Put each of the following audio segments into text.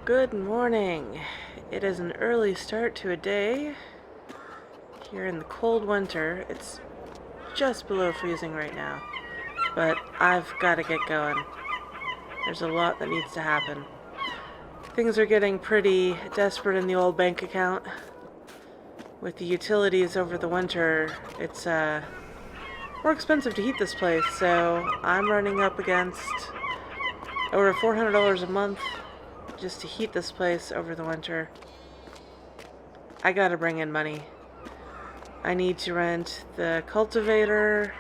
Good morning. It is an early start to a day here in the cold winter. It's just below freezing right now, but I've got to get going. There's a lot that needs to happen. Things are getting pretty desperate in the old bank account. With the utilities over the winter, it's more expensive to heat this place, so I'm running up against over $400 a month just to heat this place over the winter. I gotta bring in money. I need to rent the cultivator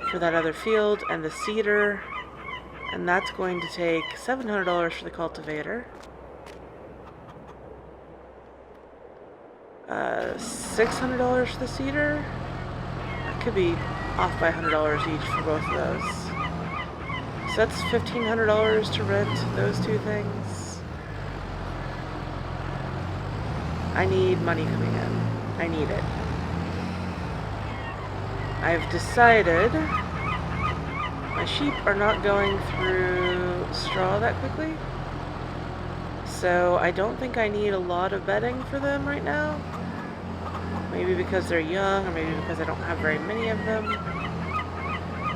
for that other field and the seeder, and that's going to take $700 for the cultivator, $600 for the seeder. That could be off by $100 each for both of those. So that's $1,500 to rent those two things. I need money coming in. I need it. I've decided my sheep are not going through straw that quickly, so I don't think I need a lot of bedding for them right now. Maybe because they're young, or maybe because I don't have very many of them.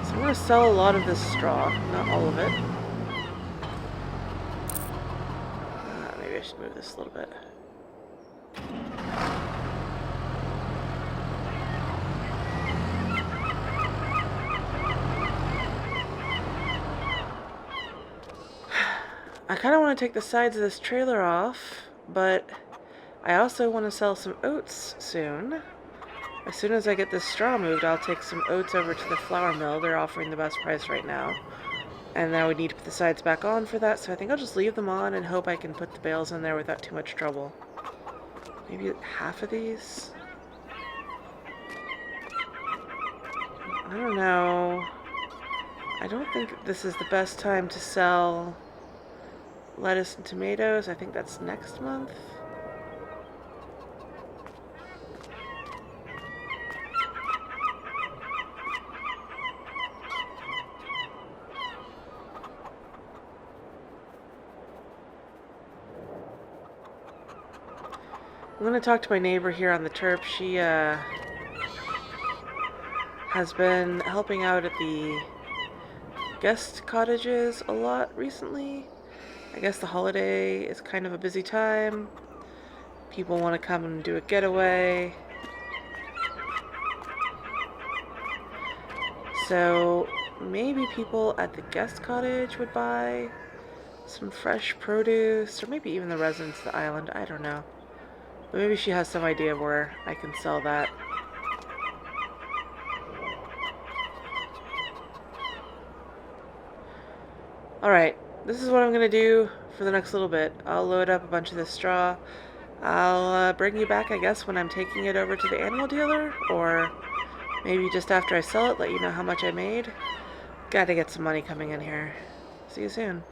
So I'm going to sell a lot of this straw, not all of it. Maybe I should move this a little bit. I kind of want to take the sides of this trailer off, but I also want to sell some oats soon. As soon as I get this straw moved, I'll take some oats over to the flour mill. They're offering the best price right now. And then I would need to put the sides back on for that, so I think I'll just leave them on and hope I can put the bales in there without too much trouble. Maybe half of these? I don't know. I don't think this is the best time to sell lettuce and tomatoes. I think that's next month. I'm going to talk to my neighbor here on the turf. She has been helping out at the guest cottages a lot recently. I guess the holiday is kind of a busy time. People want to come and do a getaway. So maybe people at the guest cottage would buy some fresh produce, or maybe even the residents of the island. I don't know. But maybe she has some idea of where I can sell that. Alright, this is what I'm going to do for the next little bit. I'll load up a bunch of this straw. I'll bring you back, I guess, when I'm taking it over to the animal dealer, or maybe just after I sell it, let you know how much I made. Gotta get some money coming in here. See you soon.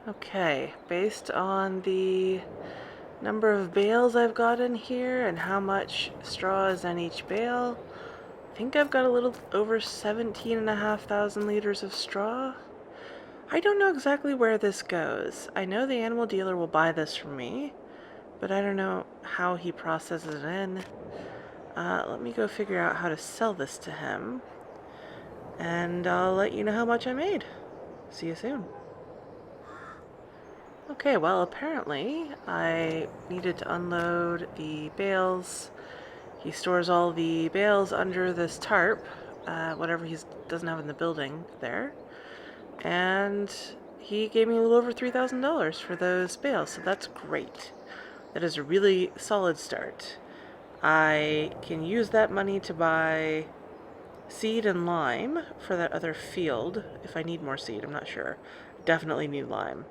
Okay, based on the number of bales I've got in here and how much straw is in each bale, I think I've got a little over 17,500 liters of straw. I don't know exactly where this goes. I know the animal dealer will buy this from me, but I don't know how he processes it in. Let me go figure out how to sell this to him, and I'll let you know how much I made. See you soon. Okay, well, apparently I needed to unload the bales. He stores all the bales under this tarp, whatever he doesn't have in the building there. And he gave me a little over $3,000 for those bales, so that's great. That is a really solid start. I can use that money to buy seed and lime for that other field. If I need more seed, I'm not sure. Definitely need lime.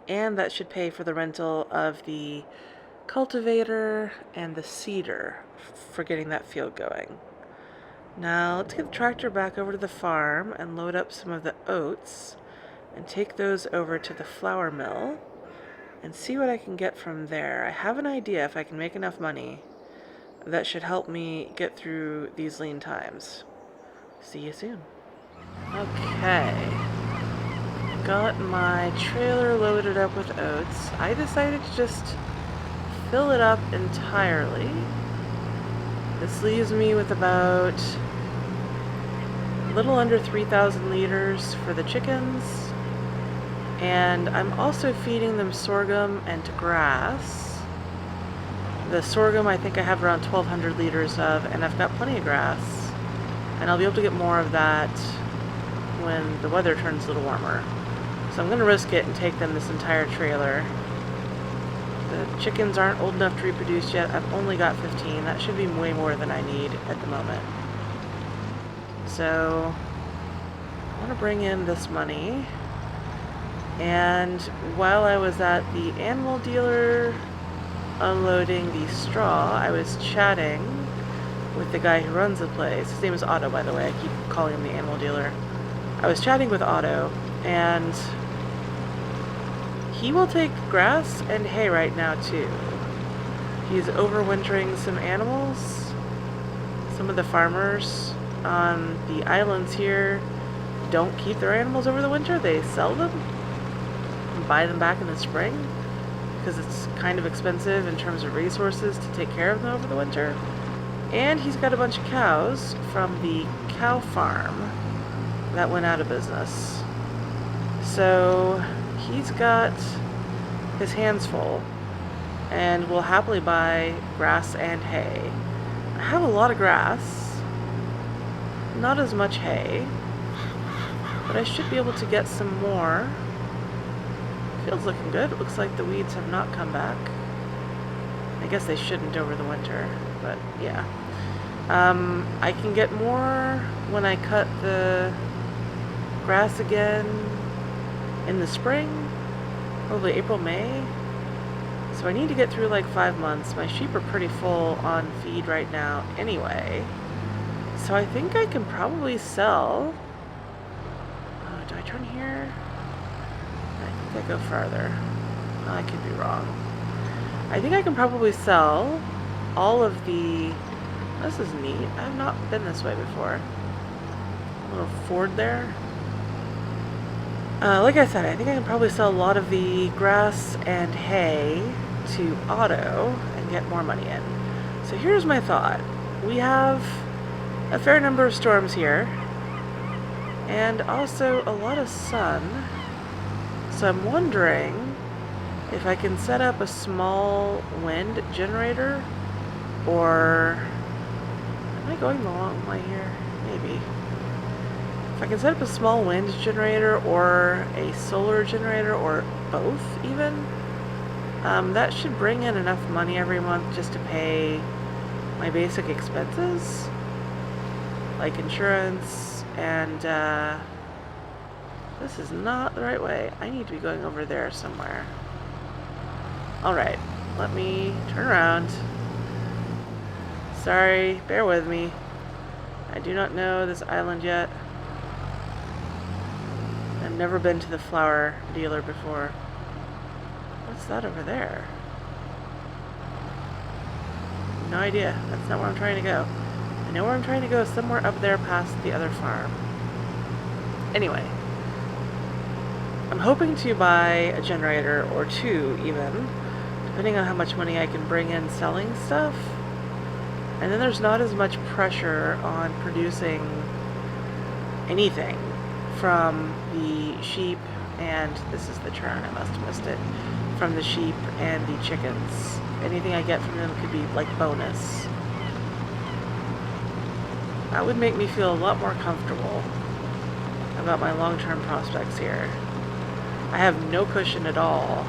And that should pay for the rental of the cultivator and the seeder for getting that field going. Now let's get the tractor back over to the farm and load up some of the oats and take those over to the flour mill and see what I can get from there. I have an idea if I can make enough money that should help me get through these lean times. See you soon. Okay. Got my trailer loaded up with oats. I decided to just fill it up entirely. This leaves me with about a little under 3,000 liters for the chickens. And I'm also feeding them sorghum and grass. The sorghum I think I have around 1,200 liters of, and I've got plenty of grass. And I'll be able to get more of that when the weather turns a little warmer. So I'm going to risk it and take them this entire trailer. The chickens aren't old enough to reproduce yet. I've only got 15. That should be way more than I need at the moment. So I want to bring in this money. And while I was at the animal dealer unloading the straw, I was chatting with the guy who runs the place. His name is Otto, by the way. I keep calling him the animal dealer. I was chatting with Otto, and he will take grass and hay right now, too. He's overwintering some animals. Some of the farmers on the islands here don't keep their animals over the winter. They sell them and buy them back in the spring because it's kind of expensive in terms of resources to take care of them over the winter. And he's got a bunch of cows from the cow farm that went out of business. So he's got his hands full and will happily buy grass and hay. I have a lot of grass, not as much hay, but I should be able to get some more. Field's looking good. It looks like the weeds have not come back. I guess they shouldn't over the winter, but yeah. I can get more when I cut the grass again in the spring, probably April, May. So I need to get through like 5 months. My sheep are pretty full on feed right now anyway. So I think I can probably sell. Oh, do I turn here? I think I go farther. Oh, I could be wrong. I think I can probably sell all of the... This is neat. I've not been this way before. A little ford there. Like I said, I think I can probably sell a lot of the grass and hay to Otto and get more money in. So here's my thought. We have a fair number of storms here and also a lot of sun. So I'm wondering if I can set up a small wind generator, or am I going the wrong way here? Maybe. If I can set up a small wind generator or a solar generator or both even, that should bring in enough money every month just to pay my basic expenses, like insurance, and this is not the right way. I need to be going over there somewhere. Alright, let me turn around. Sorry, bear with me. I do not know this island yet. I've never been to the flower dealer before. What's that over there? No idea. That's not where I'm trying to go. I know where I'm trying to go, somewhere up there past the other farm. Anyway, I'm hoping to buy a generator or two even, depending on how much money I can bring in selling stuff. And then there's not as much pressure on producing anything from the sheep, and this is the turn, I must have missed it, from the sheep and the chickens. Anything I get from them could be like bonus. That would make me feel a lot more comfortable about my long-term prospects here. I have no cushion at all.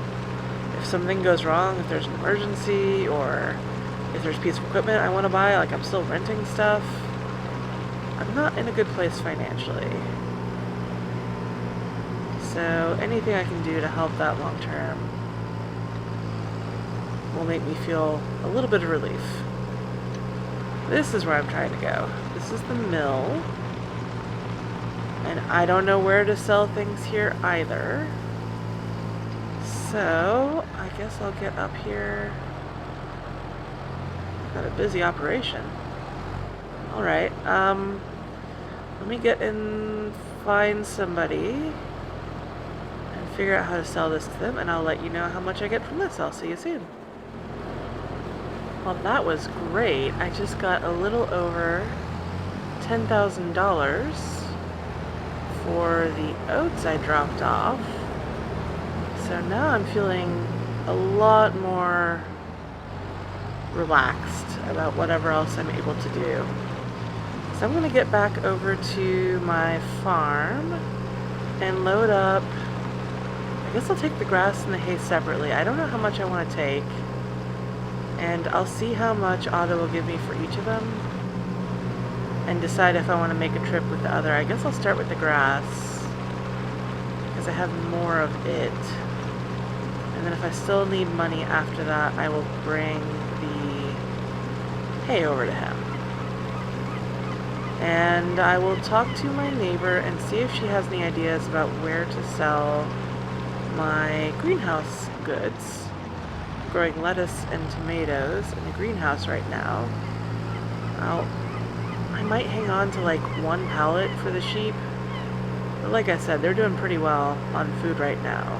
If something goes wrong, if there's an emergency, or if there's a piece of equipment I want to buy, like I'm still renting stuff, I'm not in a good place financially. So anything I can do to help that long term will make me feel a little bit of relief. This is where I'm trying to go. This is the mill. And I don't know where to sell things here either. So I guess I'll get up here. Got a busy operation. Alright, let me get and find somebody and figure out how to sell this to them, and I'll let you know how much I get from this. I'll see you soon. Well, that was great. I just got a little over $10,000 for the oats I dropped off. So now I'm feeling a lot more relaxed about whatever else I'm able to do. So I'm gonna get back over to my farm and load up. I guess I'll take the grass and the hay separately. I don't know how much I want to take. And I'll see how much Otto will give me for each of them and decide if I want to make a trip with the other. I guess I'll start with the grass because I have more of it. And then if I still need money after that, I will bring the hay over to him. And I will talk to my neighbor and see if she has any ideas about where to sell my greenhouse goods. I'm growing lettuce and tomatoes in the greenhouse right now. I might hang on to like one pallet for the sheep. But like I said, they're doing pretty well on food right now.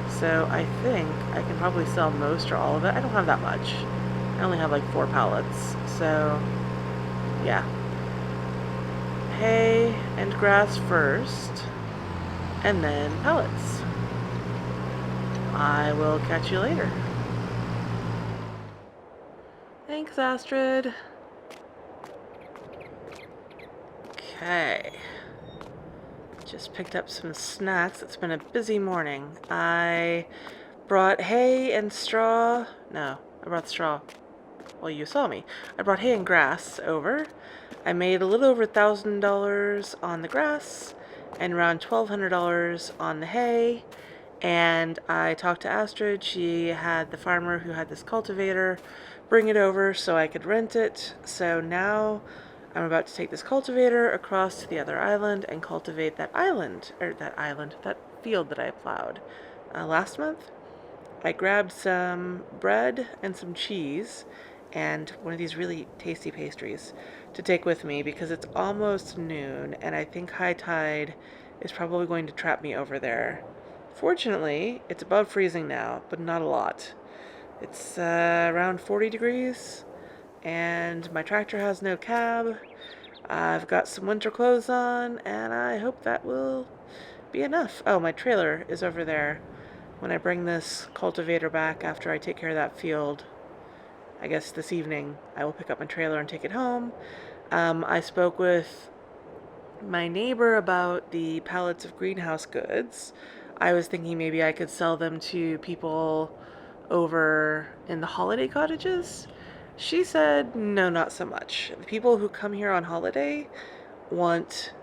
So I think I can probably sell most or all of it. I don't have that much. I only have like 4 pallets. So yeah. Hay and grass first, and then pellets. I will catch you later. Thanks, Astrid. Okay. Just picked up some snacks. It's been a busy morning. I brought hay and straw. No, I brought straw. Well, you saw me. I brought hay and grass over. I made a little over $1,000 on the grass and around $1,200 on the hay. And I talked to Astrid. She had the farmer who had this cultivator bring it over so I could rent it. So now I'm about to take this cultivator across to the other island and cultivate that that field that I plowed last month. I grabbed some bread and some cheese and one of these really tasty pastries to take with me because it's almost noon and I think high tide is probably going to trap me over there. Fortunately, it's above freezing now, but not a lot. It's around 40 degrees and my tractor has no cab. I've got some winter clothes on and I hope that will be enough. Oh, my trailer is over there. When I bring this cultivator back after I take care of that field, I guess this evening, I will pick up my trailer and take it home. I spoke with my neighbor about the pallets of greenhouse goods. I was thinking maybe I could sell them to people over in the holiday cottages. She said, no, not so much. The people who come here on holiday want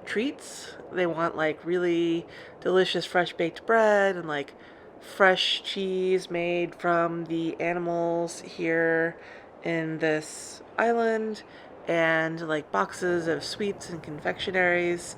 treats. They want like really delicious fresh baked bread and like fresh cheese made from the animals here in this island and like boxes of sweets and confectionaries.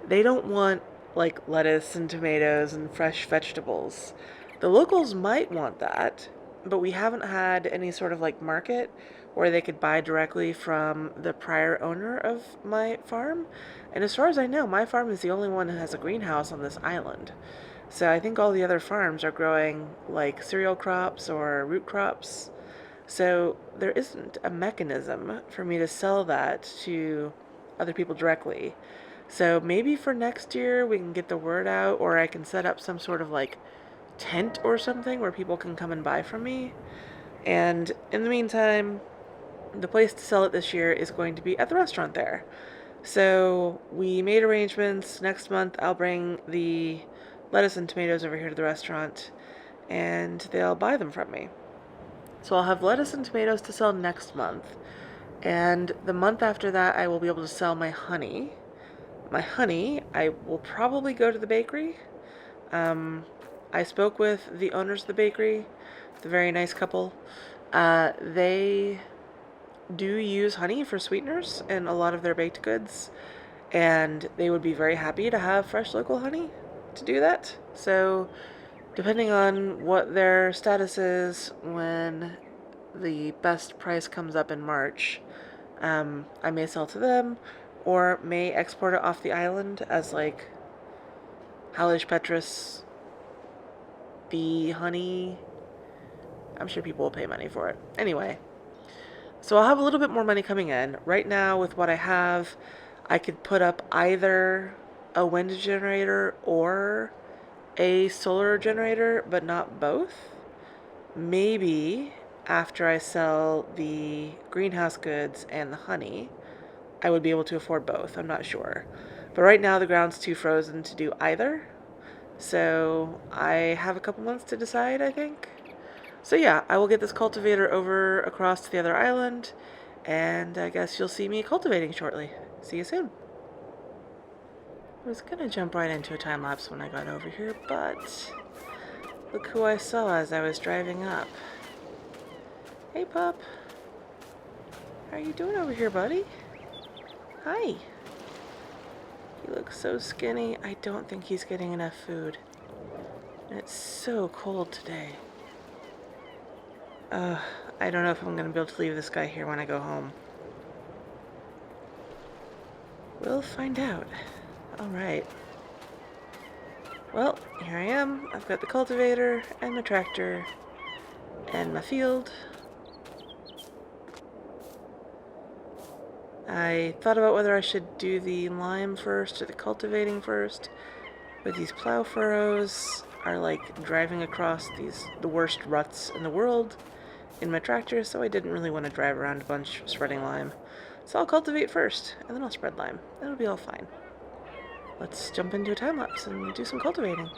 They don't want like lettuce and tomatoes and fresh vegetables. The locals might want that, but we haven't had any sort of like market where they could buy directly from the prior owner of my farm. And as far as I know, my farm is the only one that has a greenhouse on this island. So I think all the other farms are growing like cereal crops or root crops. So there isn't a mechanism for me to sell that to other people directly. So maybe for next year we can get the word out, or I can set up some sort of like tent or something where people can come and buy from me. And in the meantime, the place to sell it this year is going to be at the restaurant there. So we made arrangements. Next month I'll bring the lettuce and tomatoes over here to the restaurant and they'll buy them from me. So I'll have lettuce and tomatoes to sell next month. And the month after that, I will be able to sell my honey. My honey, I will probably go to the bakery. I spoke with the owners of the bakery, the very nice couple. They do use honey for sweeteners in a lot of their baked goods, and they would be very happy to have fresh local honey to do that. So depending on what their status is when the best price comes up in March, I may sell to them or may export it off the island as like Hallig Petrus bee honey. I'm sure people will pay money for it. Anyway, so I'll have a little bit more money coming in. Right now, with what I have, I could put up either a wind generator or a solar generator, but not both. Maybe after I sell the greenhouse goods and the honey, I would be able to afford both. I'm not sure. But right now the ground's too frozen to do either. So I have a couple months to decide, I think. So yeah, I will get this cultivator over across to the other island, and I guess you'll see me cultivating shortly. See you soon. I was gonna jump right into a time lapse when I got over here, but look who I saw as I was driving up. Hey, pup. How are you doing over here, buddy? Hi. He looks so skinny. I don't think he's getting enough food. And it's so cold today. I don't know if I'm going to be able to leave this guy here when I go home. We'll find out. Alright. Well, here I am. I've got the cultivator and my tractor and my field. I thought about whether I should do the lime first or the cultivating first, but these plow furrows are like driving across the worst ruts in the world in my tractor, so I didn't really want to drive around a bunch spreading lime. So I'll cultivate first, and then I'll spread lime. It'll be all fine. Let's jump into a time lapse and do some cultivating.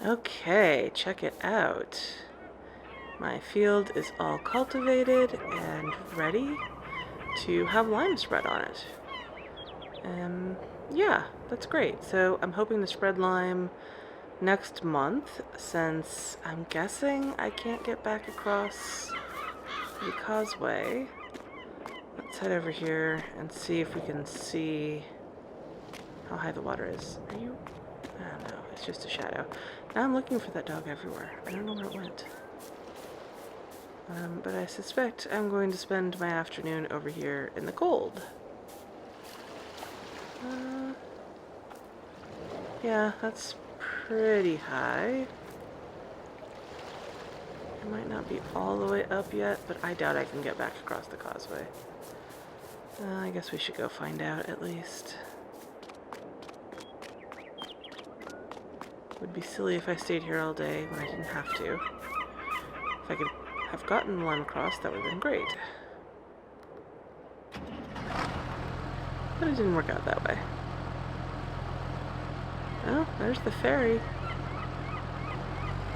Okay, check it out. My field is all cultivated and ready to have lime spread on it. Yeah, that's great. So I'm hoping to spread lime next month, since I'm guessing I can't get back across the causeway. Let's head over here and see if we can see how high the water is. Are you? Oh no, it's just a shadow. Now I'm looking for that dog everywhere. I don't know where it went. But I suspect I'm going to spend my afternoon over here in the cold. Yeah, that's pretty high. It might not be all the way up yet, but I doubt I can get back across the causeway. I guess we should go find out at least. Would be silly if I stayed here all day when I didn't have to. If I could have gotten the lime across, that would have been great. But it didn't work out that way. Oh, there's the ferry.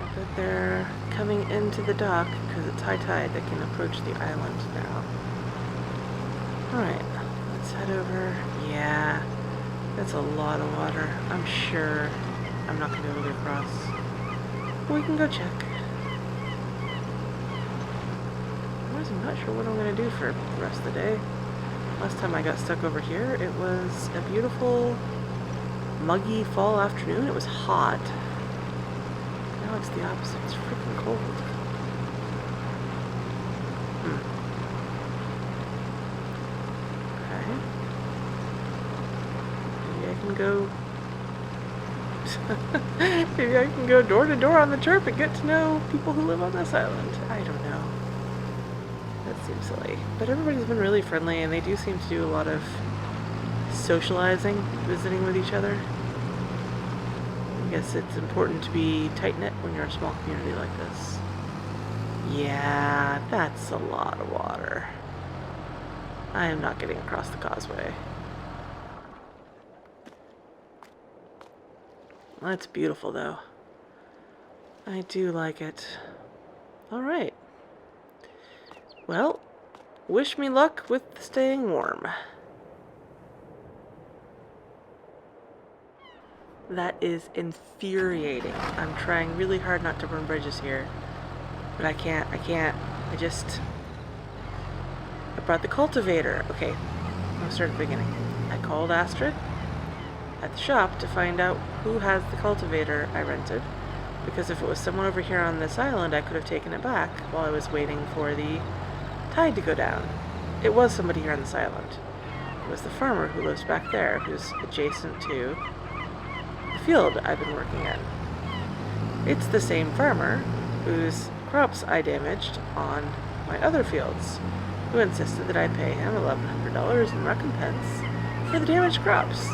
I bet they're coming into the dock because it's high tide. They can approach the island now. Alright, let's head over. Yeah, that's a lot of water. I'm sure I'm not going to be able to get across. We can go check. I'm not sure what I'm going to do for the rest of the day. Last time I got stuck over here, it was a beautiful, muggy fall afternoon. It was hot. Now it's the opposite. It's freaking cold. Okay. Maybe I can go... Maybe I can go door to door on the chirp and get to know people who live on this island. I don't know. That seems silly. But everybody's been really friendly, and they do seem to do a lot of socializing, visiting with each other. I guess it's important to be tight-knit when you're a small community like this. Yeah, that's a lot of water. I am not getting across the causeway. That's beautiful, though. I do like it. Alright. Well, wish me luck with staying warm. That is infuriating. I'm trying really hard not to burn bridges here. But I can't. I brought the cultivator. Okay, I'll start at the beginning. I called Astrid at the shop to find out who has the cultivator I rented. Because if it was someone over here on this island, I could have taken it back while I was waiting for the tide to go down. It was somebody here on this island. It was the farmer who lives back there, who's adjacent to the field I've been working in. It's the same farmer whose crops I damaged on my other fields, who insisted that I pay him $1,100 in recompense for the damaged crops.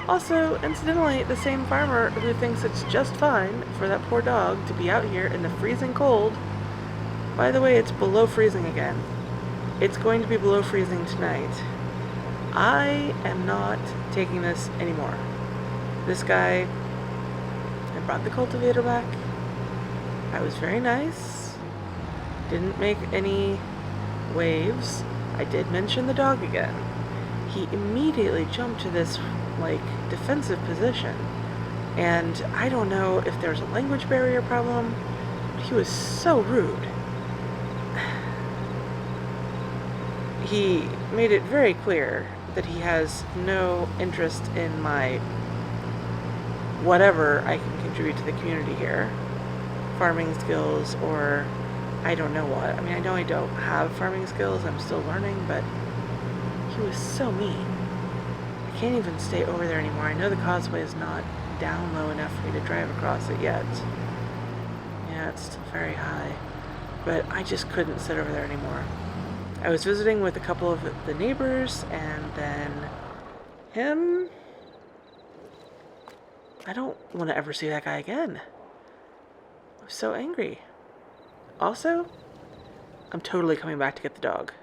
Also, incidentally, the same farmer who thinks it's just fine for that poor dog to be out here in the freezing cold. By the way, it's below freezing again. It's going to be below freezing tonight. I am not taking this anymore. This guy, I brought the cultivator back. I was very nice. Didn't make any waves. I did mention the dog again. He immediately jumped to this, like, defensive position. And I don't know if there's a language barrier problem, but he was so rude. He made it very clear that he has no interest in my whatever I can contribute to the community here. Farming skills, or I don't know what. I mean, I know I don't have farming skills, I'm still learning, but he was so mean. I can't even stay over there anymore. I know the causeway is not down low enough for me to drive across it yet. Yeah, it's still very high. But I just couldn't sit over there anymore. I was visiting with a couple of the neighbors, and then him. I don't want to ever see that guy again. I'm so angry. Also, I'm totally coming back to get the dog.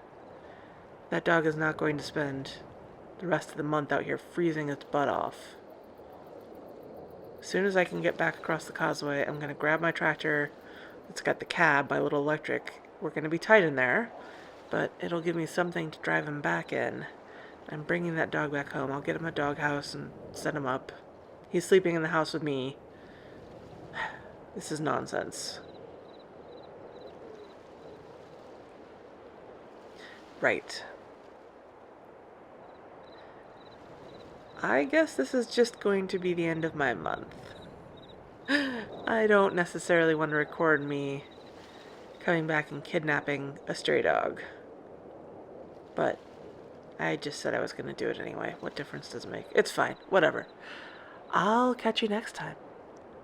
That dog is not going to spend the rest of the month out here freezing its butt off. As soon as I can get back across the causeway, I'm going to grab my tractor. It's got the cab, my little electric. We're going to be tight in there, but it'll give me something to drive him back in. I'm bringing that dog back home. I'll get him a doghouse and set him up. He's sleeping in the house with me. This is nonsense. Right. I guess this is just going to be the end of my month. I don't necessarily want to record me coming back and kidnapping a stray dog. But I just said I was going to do it anyway. What difference does it make? It's fine. Whatever. I'll catch you next time.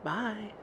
Bye.